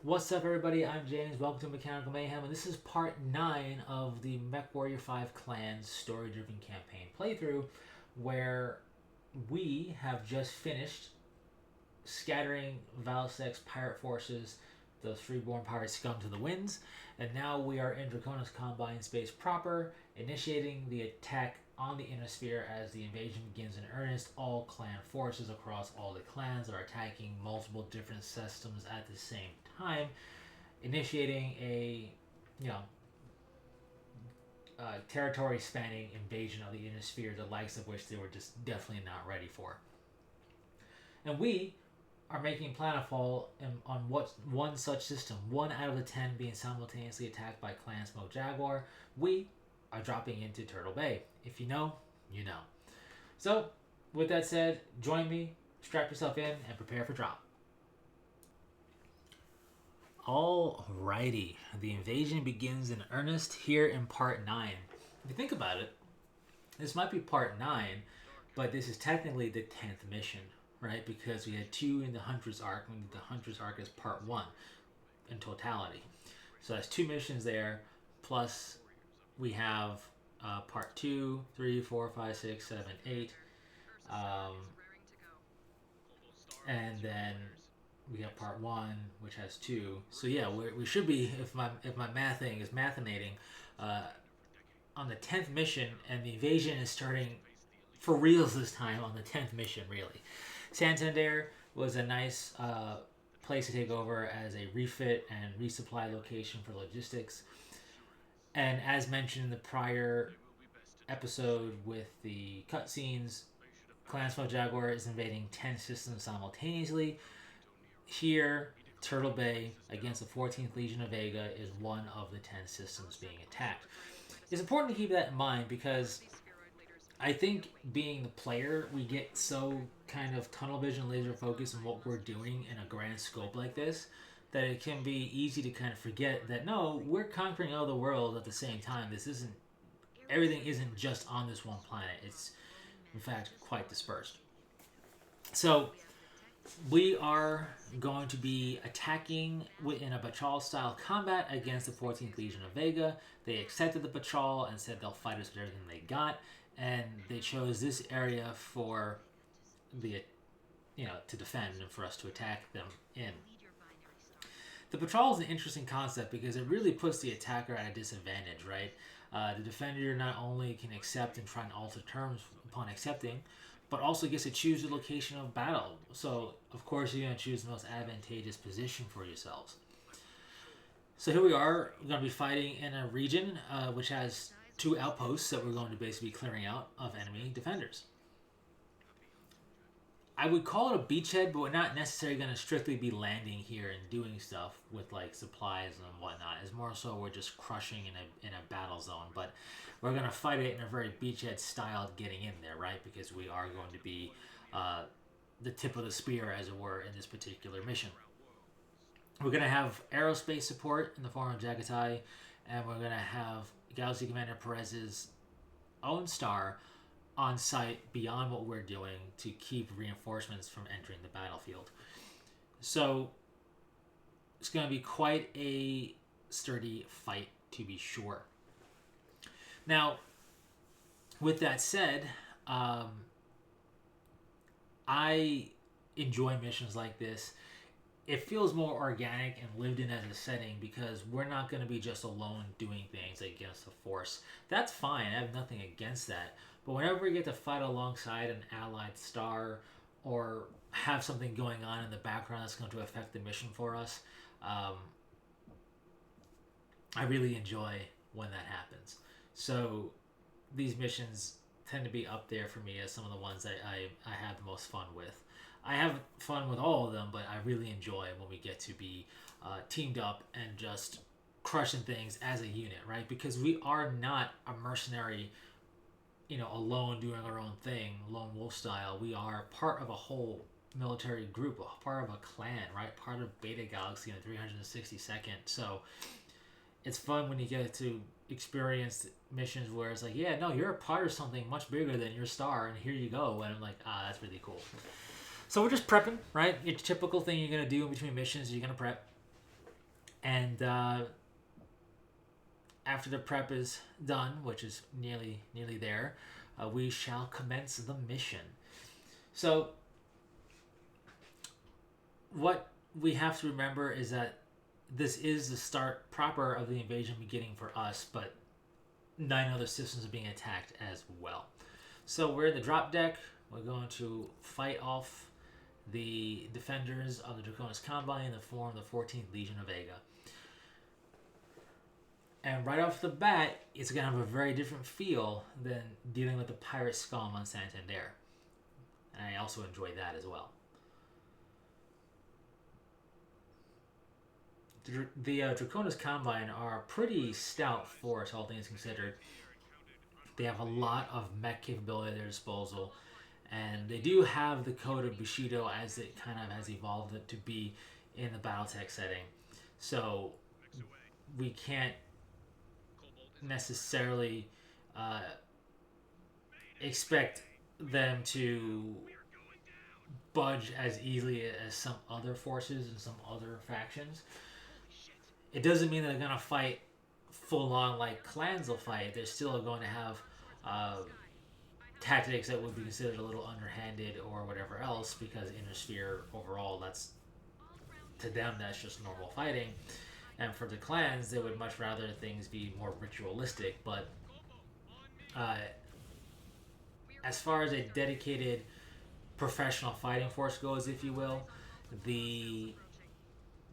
What's up, everybody? I'm James. Welcome to Mechanical Mayhem, and this is part 9 of the Mechwarrior 5 Clans story-driven campaign playthrough, where we have just finished scattering Valsec's pirate forces, those freeborn pirates scum to the winds, and now we are in Draconis Combine space proper, initiating the attack on the inner sphere as the invasion begins in earnest. All clan forces across all the clans are attacking multiple different systems at the same time, initiating a you know territory spanning invasion of the inner sphere, the likes of which they were just definitely not ready for. And we are making planetfall on what one such system, 1 out of the 10 being simultaneously attacked by Clan Smoke Jaguar. We are dropping into Turtle Bay. If you know, you know. So, with that said, join me, strap yourself in, and prepare for drop. Alrighty, the invasion begins in earnest here in part 9. If you think about it, this might be part 9, but this is technically the 10th mission, right? Because we had 2 in the Huntress arc, and the Huntress arc is part 1 in totality. So that's 2 missions there, plus we have part 2, 3, 4, 5, 6, 7, 8. And then we have part 1, which has 2. So yeah, we should be, if my math thing is mathinating, on the 10th mission, and the invasion is starting for reals this time on the 10th mission, really. Santander was a nice place to take over as a refit and resupply location for logistics. And as mentioned in the prior episode with the cutscenes, Clan Smoke Jaguar is invading 10 systems simultaneously. Here, Turtle Bay against the 14th Legion of Vega is one of the 10 systems being attacked. It's important to keep that in mind because I think being the player, we get so kind of tunnel vision, laser focus on what we're doing in a grand scope like this that it can be easy to kind of forget that no, we're conquering other worlds at the same time. Everything isn't just on this one planet. It's in fact quite dispersed. So we are going to be attacking in a patrol style combat against the 14th Legion of Vega. They accepted the patrol and said they'll fight us with everything they got, and they chose this area for the to defend and for us to attack them in. The patrol is an interesting concept because it really puts the attacker at a disadvantage, right? The defender not only can accept and try and alter terms upon accepting, but also gets to choose the location of battle. So, of course, you're going to choose the most advantageous position for yourselves. So here we are. We're going to be fighting in a region which has 2 outposts that we're going to basically be clearing out of enemy defenders. I would call it a beachhead, but we're not necessarily going to strictly be landing here and doing stuff with like supplies and whatnot. It's more so we're just crushing in a battle zone, but we're going to fight it in a very beachhead style getting in there, right? Because we are going to be the tip of the spear, as it were, in this particular mission. We're going to have aerospace support in the form of Jagatai, and we're going to have Galaxy Commander Perez's own star on site beyond what we're doing to keep reinforcements from entering the battlefield. So it's going to be quite a sturdy fight, to be sure. Now, with that said, I enjoy missions like this. It feels more organic and lived in as a setting because we're not going to be just alone doing things against the force. That's fine. I have nothing against that. But whenever we get to fight alongside an allied star or have something going on in the background that's going to affect the mission for us, I really enjoy when that happens. So these missions tend to be up there for me as some of the ones that I have the most fun with. I have fun with all of them, but I really enjoy when we get to be teamed up and just crushing things as a unit, right? Because we are not a mercenary, alone doing our own thing, lone wolf style. We are part of a whole military group, part of a clan, right? Part of Beta Galaxy in 362nd. So it's fun when you get to experience missions where it's like, yeah, no, you're a part of something much bigger than your star, and here you go. And I'm like, that's really cool. So we're just prepping, right? Your typical thing you're going to do in between missions, you're going to prep. And after the prep is done, which is nearly there, we shall commence the mission. So what we have to remember is that this is the start proper of the invasion beginning for us, but 9 other systems are being attacked as well. So we're in the drop deck. We're going to fight off the defenders of the Draconis Combine in the form of the 14th Legion of Vega. And right off the bat, it's going to have a very different feel than dealing with the Pirate Scum on Santander. And I also enjoy that as well. The Draconis Combine are a pretty stout force, all things considered. They have a lot of mech capability at their disposal. And they do have the code of Bushido as it kind of has evolved it to be in the Battletech setting. So we can't necessarily expect them to budge as easily as some other forces and some other factions. It doesn't mean that they're going to fight full on like clans will fight. They're still going to have tactics that would be considered a little underhanded or whatever else, because Intersphere overall, that's to them that's just normal fighting. And for the clans, they would much rather things be more ritualistic. But as far as a dedicated professional fighting force goes, if you will, the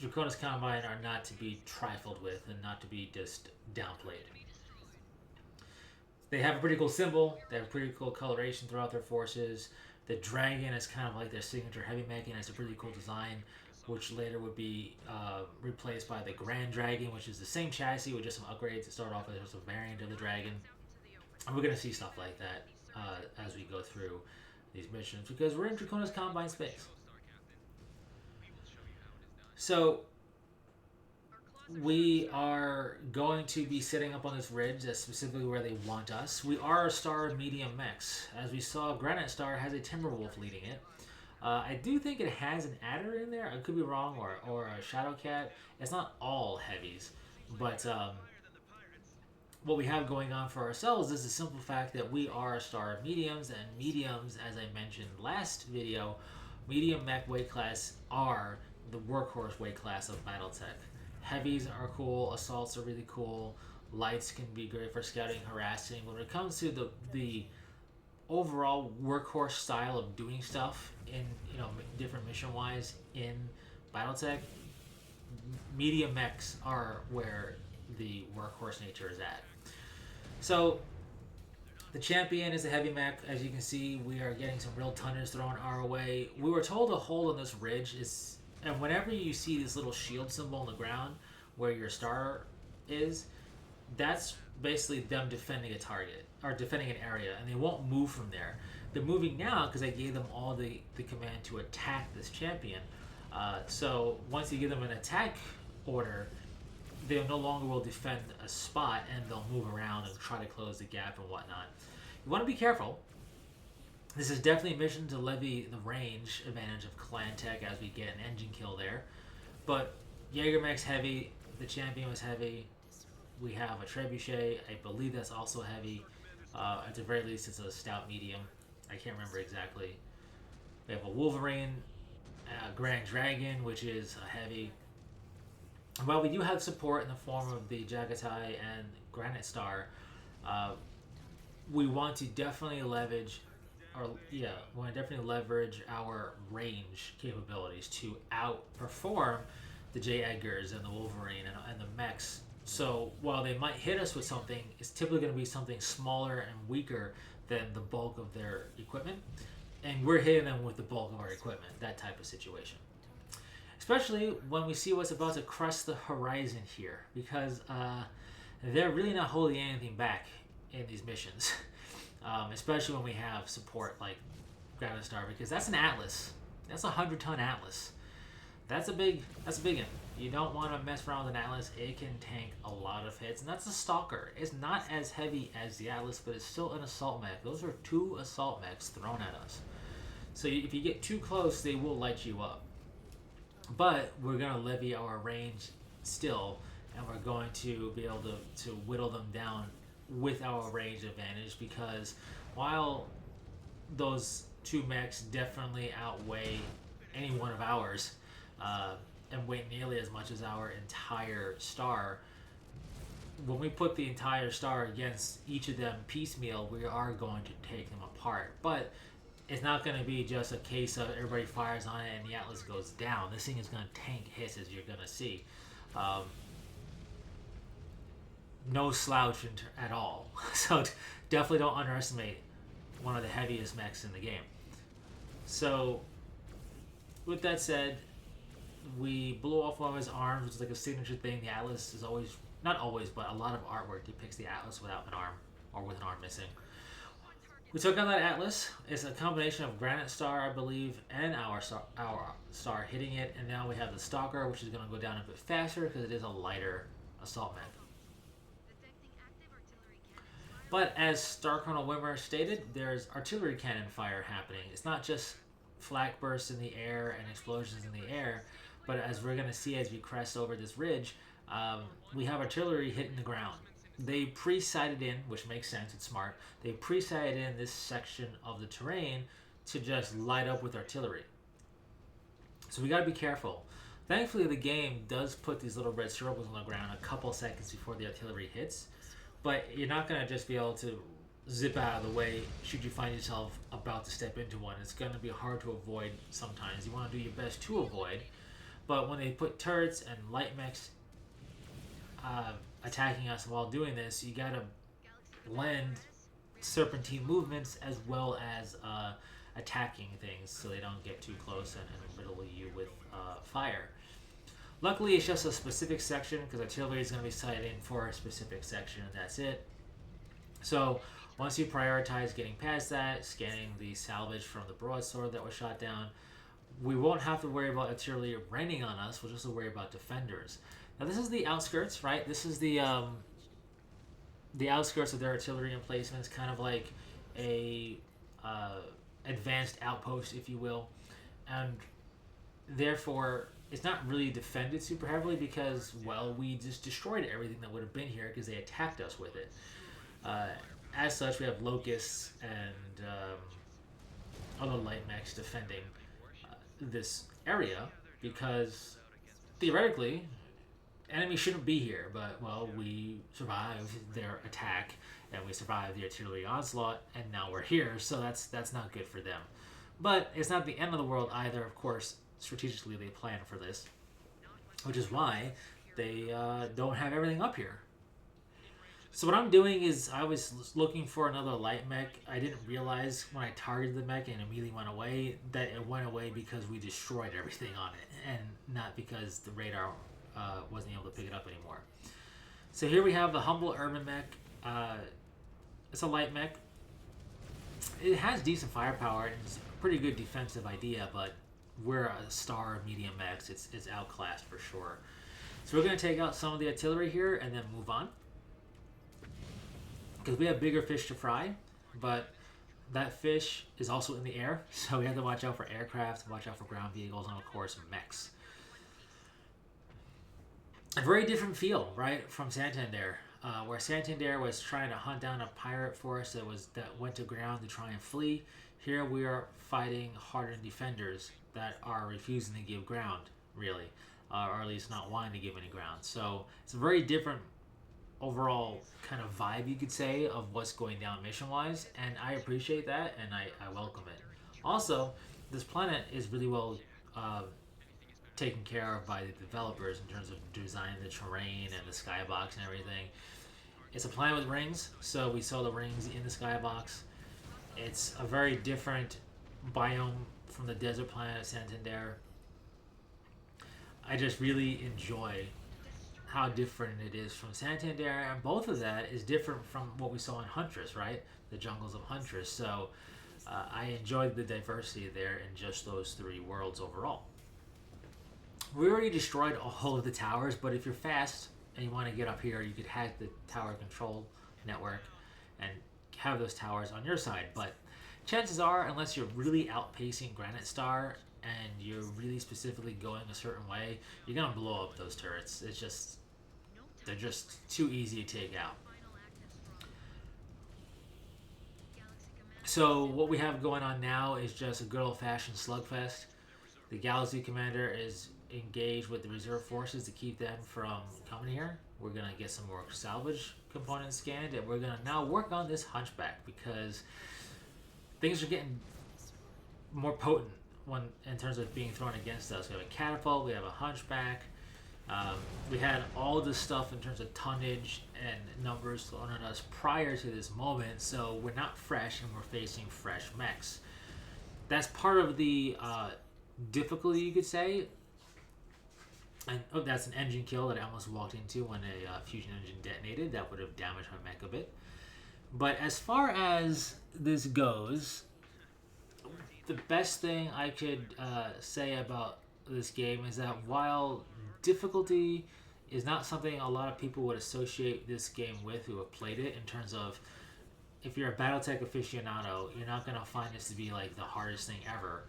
Draconis Combine are not to be trifled with and not to be just downplayed. They have a pretty cool symbol. They have a pretty cool coloration throughout their forces. The dragon is kind of like their signature heavy mech, and it's a pretty cool design, which later would be replaced by the Grand Dragon, which is the same chassis with just some upgrades to start off with. There's a variant of the dragon. And we're going to see stuff like that as we go through these missions, because we're in Draconis Combine space. So we are going to be setting up on this ridge. That's specifically where they want us. We are a star of medium mechs. As we saw, Granite Star has a Timberwolf leading it. I do think it has an Adder in there. I could be wrong, or a Shadowcat. It's not all heavies, but what we have going on for ourselves is the simple fact that we are a star of mediums, and mediums, as I mentioned last video, medium mech weight class are the workhorse weight class of Battletech. Heavies are cool, assaults are really cool, lights can be great for scouting, harassing. When it comes to the overall workhorse style of doing stuff in different mission wise in Battletech, medium mechs are where the workhorse nature is at. So the champion is a heavy mech. As you can see, we are getting some real tonnage thrown our way. We were told to hold on this ridge is, and whenever you see this little shield symbol on the ground where your star is, that's basically them defending a target or defending an area, and they won't move from there. They're moving now because I gave them all the command to attack this champion. So once you give them an attack order, they no longer will defend a spot, and they'll move around and try to close the gap and whatnot. You want to be careful. This is definitely a mission to levy the range advantage of Clan Tech as we get an engine kill there. But Jaegermech's heavy, the champion was heavy. We have a Trebuchet, I believe that's also heavy. At the very least, it's a stout medium. I can't remember exactly. We have a Wolverine, Grand Dragon, which is a heavy. While we do have support in the form of the Jagatai and Granite Star, we want to definitely leverage our range capabilities to outperform the J. Edgars and the Wolverine and the mechs. So while they might hit us with something, it's typically going to be something smaller and weaker than the bulk of their equipment. And we're hitting them with the bulk of our equipment, that type of situation. Especially when we see what's about to crest the horizon here, because they're really not holding anything back in these missions. Especially when we have support like Granite Star, because that's an Atlas. That's a 100-ton Atlas. That's a big one. You don't want to mess around with an Atlas. It can tank a lot of hits, and that's a Stalker. It's not as heavy as the Atlas, but it's still an assault mech. Those are 2 assault mechs thrown at us. So if you get too close, they will light you up. But we're going to levy our range still, and we're going to be able to whittle them down with our range advantage, because while those two mechs definitely outweigh any one of ours, and weigh nearly as much as our entire star, when we put the entire star against each of them piecemeal, we are going to take them apart. But it's not going to be just a case of everybody fires on it and the Atlas goes down. This thing is going to tank hits, as you're going to see. No slouch at all. So definitely don't underestimate one of the heaviest mechs in the game. So with that said, we blew off one of his arms, which is like a signature thing. The Atlas is always, not always, but a lot of artwork depicts the Atlas without an arm, or with an arm missing. We took out that Atlas. It's a combination of Granite Star, I believe, and our star hitting it, and now we have the Stalker, which is going to go down a bit faster because it is a lighter assault mech. But as Star Colonel Wimmer stated, there's artillery cannon fire happening. It's not just flak bursts in the air and explosions in the air, but as we're going to see as we crest over this ridge, we have artillery hitting the ground. They pre-sighted in, which makes sense, it's smart, they pre-sighted in this section of the terrain to just light up with artillery. So we got to be careful. Thankfully, the game does put these little red circles on the ground a couple seconds before the artillery hits, but you're not going to just be able to zip out of the way should you find yourself about to step into one. It's going to be hard to avoid sometimes. You want to do your best to avoid, but when they put turrets and light mechs attacking us while doing this, you gotta blend serpentine movements as well as attacking things so they don't get too close and riddle you with fire. Luckily, it's just a specific section because artillery is going to be sighted in for a specific section, and that's it. So once you prioritize getting past that, scanning the salvage from the broadsword that was shot down, we won't have to worry about artillery raining on us. We'll just have to worry about defenders. Now this is the outskirts, right? This is the outskirts of their artillery emplacements, kind of like a advanced outpost, if you will, and therefore it's not really defended super heavily because, well, we just destroyed everything that would have been here because they attacked us with it. As such, we have locusts and other light mechs defending this area because theoretically enemy shouldn't be here, but, well, we survived their attack and we survived the artillery onslaught, and now we're here, so that's not good for them. But it's not the end of the world either. Of course, strategically they plan for this, which is why they don't have everything up here. So what I'm doing is I was looking for another light mech. I didn't realize when I targeted the mech and it immediately went away that it went away because we destroyed everything on it and not because the radar wasn't able to pick it up anymore. So here we have the humble urban mech. It's a light mech. It has decent firepower and it's a pretty good defensive idea, but we're a star of medium mechs. It's outclassed for sure. So we're going to take out some of the artillery here and then move on, because we have bigger fish to fry, but that fish is also in the air, so we have to watch out for aircraft, watch out for ground vehicles, and of course mechs. A very different feel, right, from Santander, where Santander was trying to hunt down a pirate force that went to ground to try and flee. Here we are fighting hardened defenders that are refusing to give ground, really, or at least not wanting to give any ground. So it's a very different overall kind of vibe, you could say, of what's going down mission-wise, and I appreciate that, and I welcome it. Also, this planet is really well taken care of by the developers in terms of designing the terrain and the skybox and everything. It's a planet with rings, so we saw the rings in the skybox. It's a very different biome from the desert planet Santander. I just really enjoy how different it is from Santander, and both of that is different from what we saw in Huntress, right? The jungles of Huntress. So I enjoyed the diversity there in just those three worlds overall. We already destroyed all of the towers, but if you're fast and you want to get up here, you could hack the tower control network and have those towers on your side. But chances are, unless you're really outpacing Granite Star, and you're really specifically going a certain way, you're gonna blow up those turrets. They're just too easy to take out. So what we have going on now is just a good old-fashioned slugfest. The Galaxy Commander is engaged with the reserve forces to keep them from coming here. We're gonna get some more salvage components scanned, and we're gonna now work on this Hunchback because things are getting more potent when in terms of being thrown against us. We have a catapult, we have a Hunchback. We had all this stuff in terms of tonnage and numbers thrown at us prior to this moment, so we're not fresh and we're facing fresh mechs. That's part of the difficulty, you could say. And oh, that's an engine kill that I almost walked into when a fusion engine detonated. That would have damaged my mech a bit. But as far as this goes, the best thing I could say about this game is that while difficulty is not something a lot of people would associate this game with who have played it, in terms of if you're a Battletech aficionado, you're not going to find this to be like the hardest thing ever,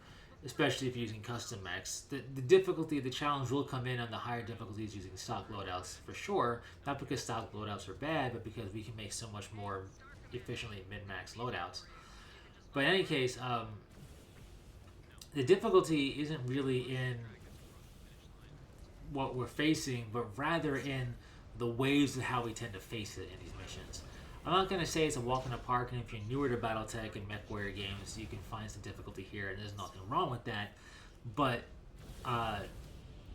especially if you're using custom mechs. The difficulty, the challenge will come in on the higher difficulties using stock loadouts for sure, not because stock loadouts are bad, but because we can make so much more efficiently min-max loadouts. But in any case, the difficulty isn't really in what we're facing, but rather in the ways of how we tend to face it in these missions. I'm not going to say it's a walk in the park, and if you're newer to Battletech and Mechwarrior games, you can find some difficulty here, and there's nothing wrong with that. But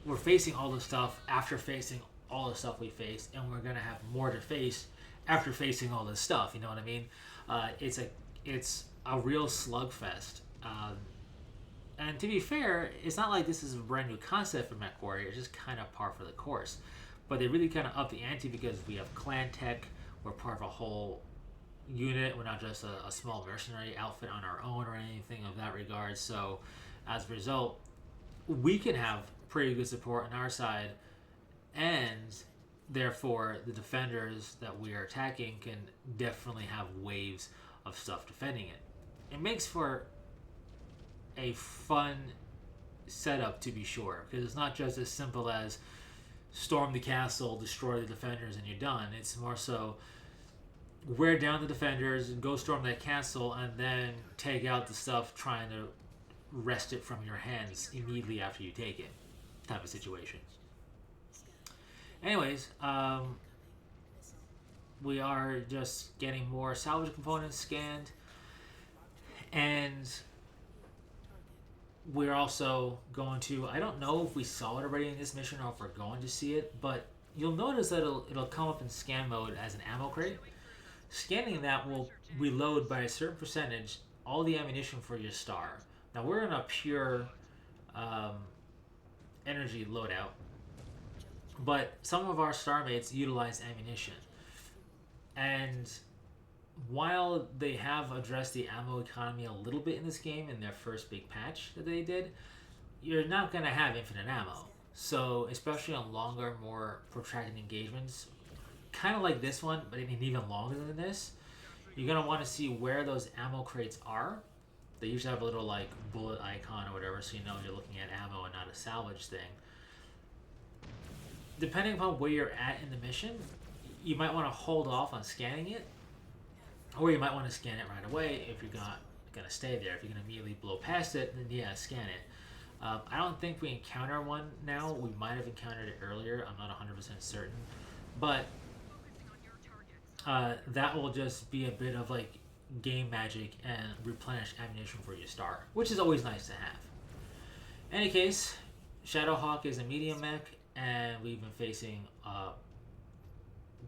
we're facing all this stuff after facing all the stuff we faced, and we're going to have more to face after facing all this stuff. You know what I mean? It's a real slugfest. And to be fair, it's not like this is a brand new concept for Mechwarrior. It's just kind of par for the course. But they really kind of up the ante because we have clan tech. We're part of a whole unit. We're not just a small mercenary outfit on our own or anything of that regard. So as a result, we can have pretty good support on our side, and therefore the defenders that we are attacking can definitely have waves of stuff defending it. It makes for a fun setup, to be sure, because it's not just as simple as storm the castle, destroy the defenders, and you're done. It's more so wear down the defenders and go storm that castle, and then take out the stuff trying to wrest it from your hands immediately after you take it, type of situation. Anyways, we are just getting more salvage components scanned, and we're also going to, I don't know if we saw it already in this mission or if we're going to see it, but you'll notice that it'll come up in scan mode as an ammo crate. Scanning that will reload by a certain percentage all the ammunition for your star. Now we're in a pure energy loadout, but some of our star mates utilize ammunition. And while they have addressed the ammo economy a little bit in this game in their first big patch that they did, you're not going to have infinite ammo. So especially on longer, more protracted engagements, kind of like this one, but even longer than this, you're going to want to see where those ammo crates are. They usually have a little like bullet icon or whatever, so you know you're looking at ammo and not a salvage thing. Depending upon where you're at in the mission, you might want to hold off on scanning it, or you might want to scan it right away if you're not going to stay there. If you're going to immediately blow past it, then yeah, scan it. I don't think we encounter one now. We might have encountered it earlier. I'm not 100% certain. But that will just be a bit of like game magic and replenish ammunition for your star, which is always nice to have. In any case, Shadowhawk is a medium mech, and we've been facing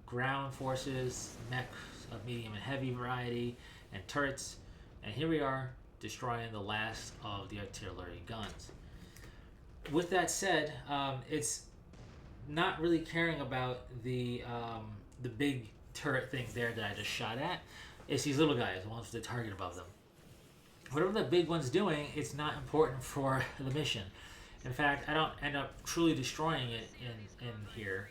ground forces, mechs of medium and heavy variety, and turrets, and here we are destroying the last of the artillery guns. With that said, it's not really caring about the big turret things there that I just shot at. It's these little guys, the ones with the target above them. Whatever the big one's doing, it's not important for the mission. In fact, I don't end up truly destroying it in here.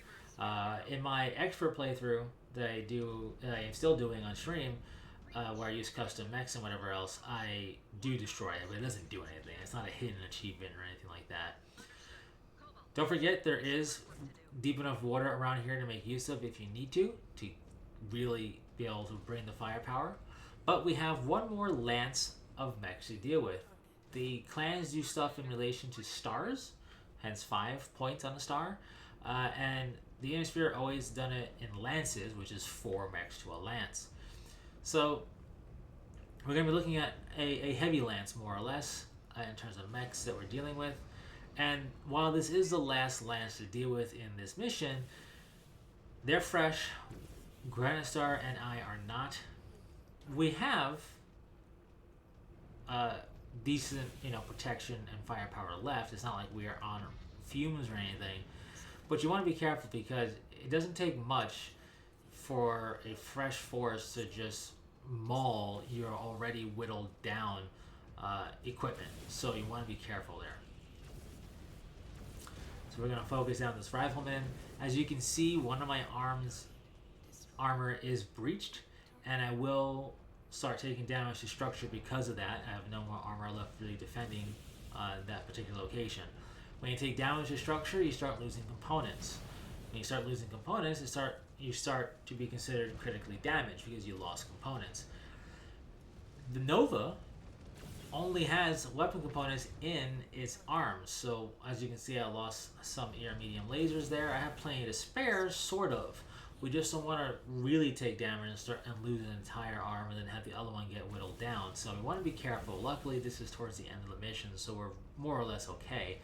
In my expert playthrough that I am still doing on stream, where I use custom mechs and whatever else, I do destroy it, but it doesn't do anything. It's not a hidden achievement or anything like that. Don't forget, there is deep enough water around here to make use of if you need to really be able to bring the firepower. But we have one more lance of mechs to deal with. The clans do stuff in relation to stars, hence 5 points on a star, and the Hemisphere always done it in lances, which is 4 mechs to a lance. So we're going to be looking at a heavy lance, more or less, in terms of mechs that we're dealing with. And while this is the last lance to deal with in this mission, they're fresh. Granistar and I are not. We have decent, protection and firepower left. It's not like we are on fumes or anything. But you want to be careful because it doesn't take much for a fresh force to just maul your already whittled down equipment. So you want to be careful there. So we're going to focus down this rifleman. As you can see, one of my armor is breached, and I will start taking damage to structure because of that. I have no more armor left really defending that particular location. When you take damage to structure, you start losing components. When you start losing components, you start to be considered critically damaged because you lost components. The Nova only has weapon components in its arms, so as you can see, I lost some air medium lasers there. I have plenty to spare, sort of. We just don't want to really take damage and lose an entire arm and then have the other one get whittled down. So we want to be careful. Luckily, this is towards the end of the mission, so we're more or less okay.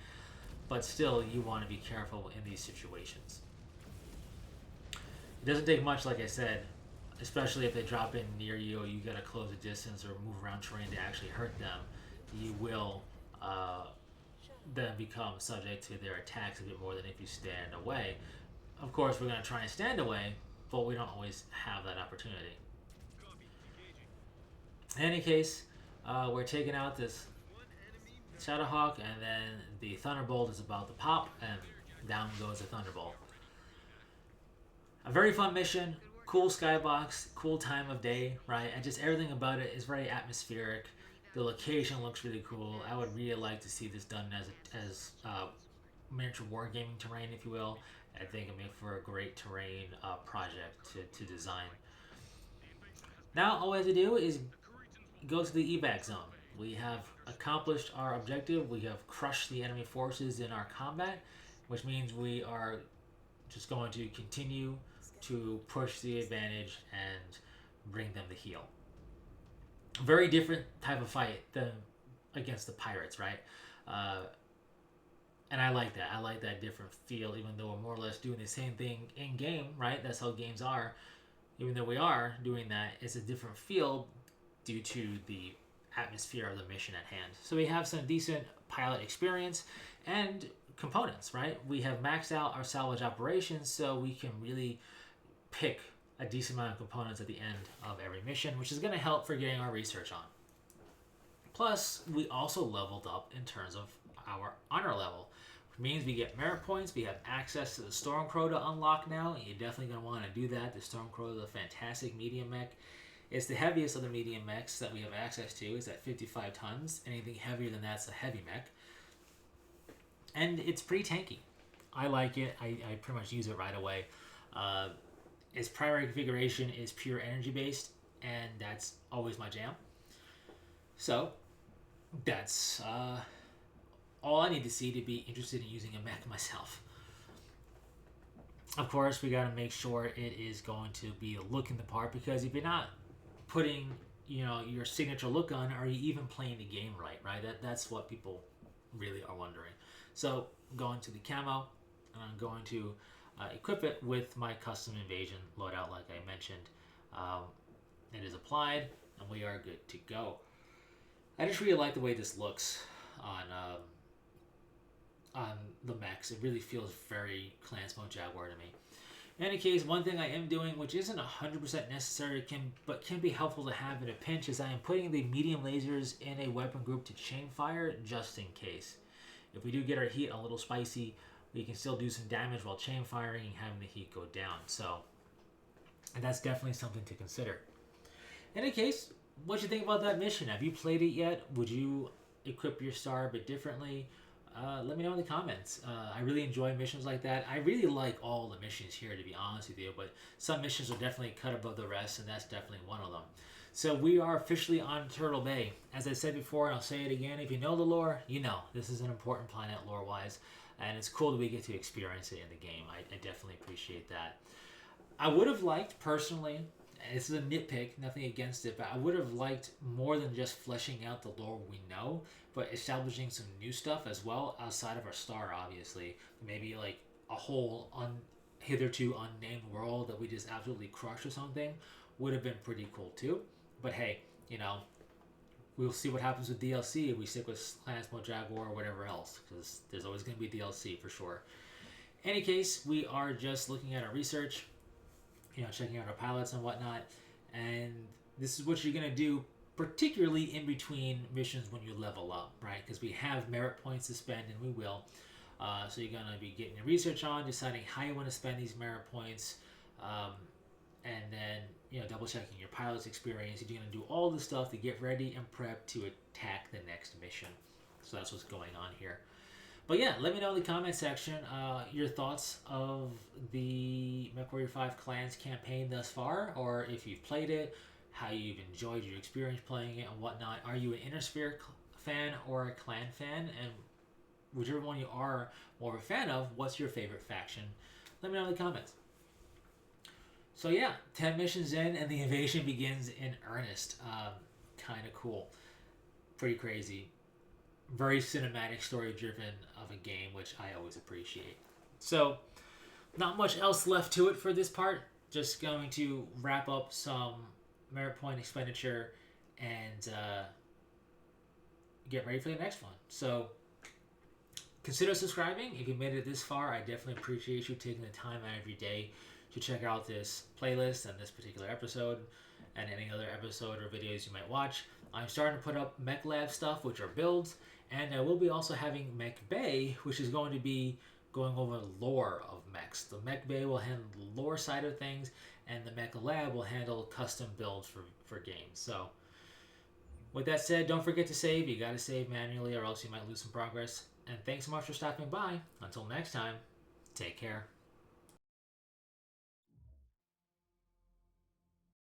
But still, you want to be careful in these situations. It doesn't take much, like I said, especially if they drop in near you or you got to close a distance or move around terrain to actually hurt them. You will then become subject to their attacks a bit more than if you stand away. Of course, we're going to try and stand away, but we don't always have that opportunity. In any case, we're taking out this Shadowhawk, and then the Thunderbolt is about to pop, and down goes the Thunderbolt. A very fun mission, cool skybox, cool time of day, right? And just everything about it is very atmospheric. The location looks really cool. I would really like to see this done as miniature wargaming terrain, if you will. I think it'd make for a great terrain project to design. Now all we have to do is go to the evac zone. We have accomplished our objective. We have crushed the enemy forces in our combat, which means we are just going to continue to push the advantage and bring them the heel. Very different type of fight than against the pirates, right? And I like that. I like that different feel, even though we're more or less doing the same thing in game, right? That's how games are. Even though we are doing that, it's a different feel due to the atmosphere of the mission at hand. So we have some decent pilot experience and components, right? We have maxed out our salvage operations, so we can really pick a decent amount of components at the end of every mission, which is going to help for getting our research on. Plus, we also leveled up in terms of our honor level, which means we get merit points. We have access to the Stormcrow to unlock now, and you're definitely going to want to do that. The Stormcrow is a fantastic medium mech. It's the heaviest of the medium mechs that we have access to. It's at 55 tons. Anything heavier than that's a heavy mech. And it's pretty tanky. I like it. I pretty much use it right away. Its primary configuration is pure energy based, and that's always my jam. So that's all I need to see to be interested in using a mech myself. Of course, we got to make sure it is going to be looking the part, because if you're not putting your signature look on, are you even playing the game right? That's what people really are wondering. So I'm going to the camo, and I'm going to equip it with my custom invasion loadout, like I mentioned. It is applied, and we are good to go. I just really like the way this looks on the mechs. It really feels very Clan Smoke Jaguar to me. In any case, one thing I am doing, which isn't 100% necessary, but can be helpful to have in a pinch, is I am putting the medium lasers in a weapon group to chain fire, just in case. If we do get our heat a little spicy, we can still do some damage while chain firing and having the heat go down. So, and that's definitely something to consider. In any case, what you think about that mission? Have you played it yet? Would you equip your star a bit differently? Let me know in the comments. I really enjoy missions like that. I really like all the missions here, to be honest with you, but some missions are definitely cut above the rest, and that's definitely one of them. So we are officially on Turtle Bay. As I said before, and I'll say it again, if you know the lore, you know this is an important planet lore-wise, and it's cool that we get to experience it in the game. I definitely appreciate that. I would have liked, personally, this is a nitpick, nothing against it, but I would have liked more than just fleshing out the lore we know, but establishing some new stuff as well outside of our star, obviously. Maybe like a whole hitherto unnamed world that we just absolutely crush or something would have been pretty cool too. But hey, you know, we'll see what happens with DLC if we stick with Clans Mode Jaguar or whatever else, because there's always going to be DLC for sure. In any case, we are just looking at our research, you know, checking out our pilots and whatnot, and this is what you're going to do, particularly in between missions when you level up, right? Because we have merit points to spend, and we will. So you're going to be getting your research on, deciding how you want to spend these merit points, and then, you know, double checking your pilot's experience. You're going to do all this stuff to get ready and prep to attack the next mission. So that's what's going on here. But yeah, let me know in the comment section your thoughts of the MechWarrior 5 Clans campaign thus far, or if you've played it, how you've enjoyed your experience playing it and whatnot. Are you an Innersphere fan or a clan fan? And whichever one you are more of a fan of, what's your favorite faction? Let me know in the comments. So yeah, 10 missions in and the invasion begins in earnest. Kind of cool. Pretty crazy. Very cinematic, story driven of a game, which I always appreciate. So, not much else left to it for this part. Just going to wrap up some merit point expenditure and get ready for the next one. So, consider subscribing. If you made it this far, I definitely appreciate you taking the time out of your day to check out this playlist and this particular episode and any other episode or videos you might watch. I'm starting to put up Mech Lab stuff, which are builds, and I will be also having Mech Bay, which is going to be going over lore of mechs. The Mech Bay will handle the lore side of things, and the Mech Lab will handle custom builds for games. So, with that said, don't forget to save. You got to save manually or else you might lose some progress. And thanks so much for stopping by. Until next time, take care.